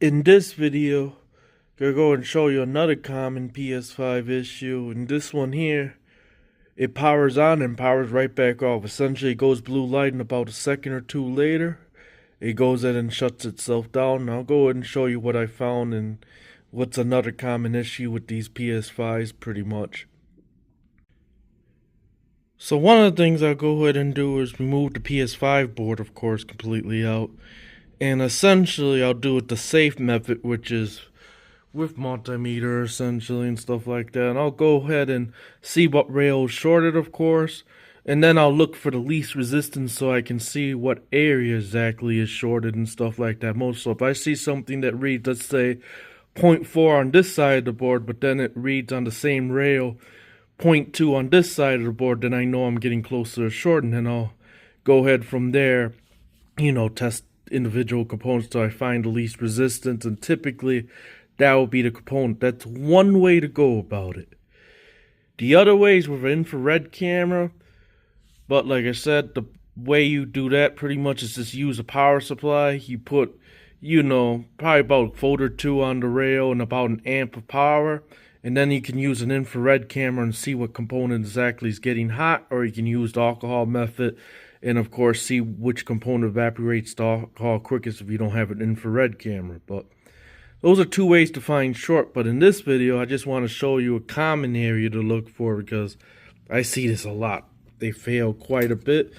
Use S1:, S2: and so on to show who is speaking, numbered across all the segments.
S1: In this video, I'm gonna go and show you another common PS5 issue. And this one here, it powers on and powers right back off. Essentially, it goes blue light, and about a second or two later, it goes in and shuts itself down. And I'll go ahead and show you what I found and what's another common issue with these PS5s pretty much. So one of the things I'll go ahead and do is remove the PS5 board, of course, completely out. And essentially, I'll do it the safe method, which is with multimeter, essentially, and stuff like that. And I'll go ahead and see what rail is shorted, of course. And then I'll look for the least resistance so I can see what area exactly is shorted and stuff like that. So if I see something that reads, let's say, 0.4 on this side of the board, but then it reads on the same rail 0.2 on this side of the board, then I know I'm getting closer to short, and then I'll go ahead from there, test individual components till I find the least resistance, and typically that will be the component. That's one way to go about it. The other way is with an infrared camera, but like I said, the way you do that pretty much is just use a power supply. You put, probably about a volt or two on the rail and about an amp of power, and then you can use an infrared camera and see what component exactly is getting hot, or you can use the alcohol method and of course see which component evaporates the alcohol quickest if you don't have an infrared camera. But those are two ways to find short. But in this video, I just want to show you a common area to look for because I see this a lot. They fail quite a bit,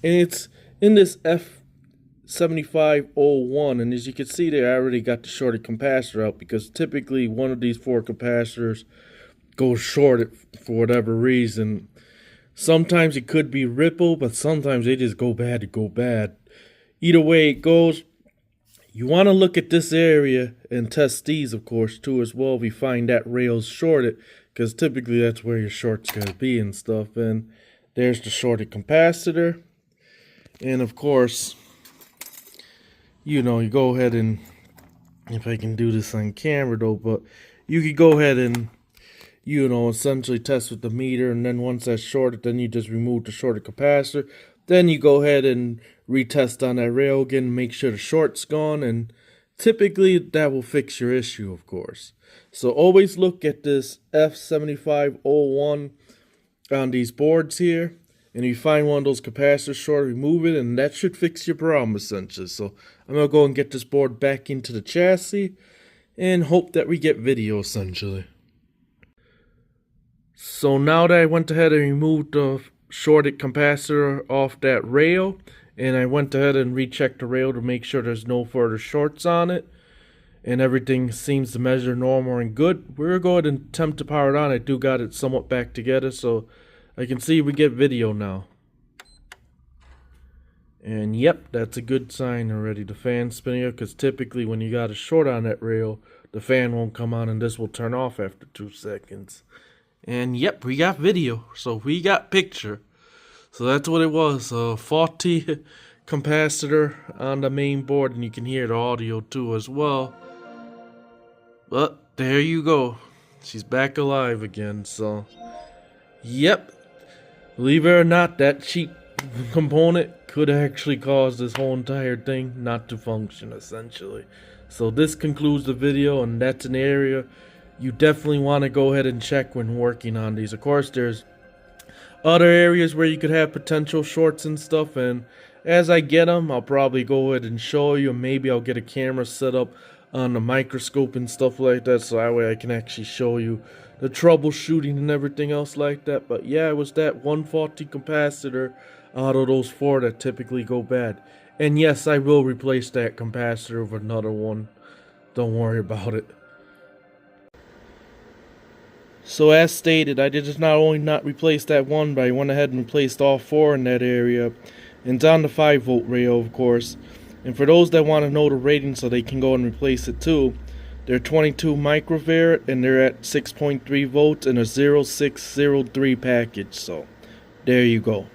S1: and it's in this F7501. And as you can see there, I already got the shorted capacitor out because typically one of these four capacitors goes shorted for whatever reason. Sometimes it could be ripple, but sometimes they just go bad to go bad. Either way it goes, you want to look at this area and test these, of course, too, as well. If you find that rail's shorted, because typically that's where your short's going to be and stuff. And there's the shorted capacitor. And of course, you go ahead and, if I can do this on camera though, but you could go ahead and essentially test with the meter, and then once that's shorted, then you just remove the shorted capacitor. Then you go ahead and retest on that rail again, make sure the short's gone, and typically that will fix your issue, of course. So always look at this F7501 on these boards here, and if you find one of those capacitors short, remove it, and that should fix your problem, essentially. So I'm going to go and get this board back into the chassis, and hope that we get video, essentially. So now that I went ahead and removed the shorted capacitor off that rail, and I went ahead and rechecked the rail to make sure there's no further shorts on it, and everything seems to measure normal and good, we're going to attempt to power it on. I do got it somewhat back together, so I can see we get video now. And yep, that's a good sign already. The fan's spinning up, because typically when you got a short on that rail, the fan won't come on and this will turn off after 2 seconds. And yep, we got video, so we got picture. So that's what it was, a faulty capacitor on the main board, and you can hear the audio too as well. But there you go, she's back alive again. So yep, believe it or not, that cheap component could actually cause this whole entire thing not to function, essentially. So this concludes the video, and that's an area you definitely want to go ahead and check when working on these. Of course, there's other areas where you could have potential shorts and stuff, and as I get them, I'll probably go ahead and show you. Maybe I'll get a camera set up on the microscope and stuff like that, so that way I can actually show you the troubleshooting and everything else like that. But yeah, it was that one faulty capacitor out of those four that typically go bad. And yes, I will replace that capacitor with another one. Don't worry about it. So as stated, I did just not only not replace that one, but I went ahead and replaced all four in that area. And it's on the 5-volt rail, of course. And for those that want to know the rating so they can go and replace it too, they're 22 microfarad and they're at 6.3 volts in a 0603 package. So there you go.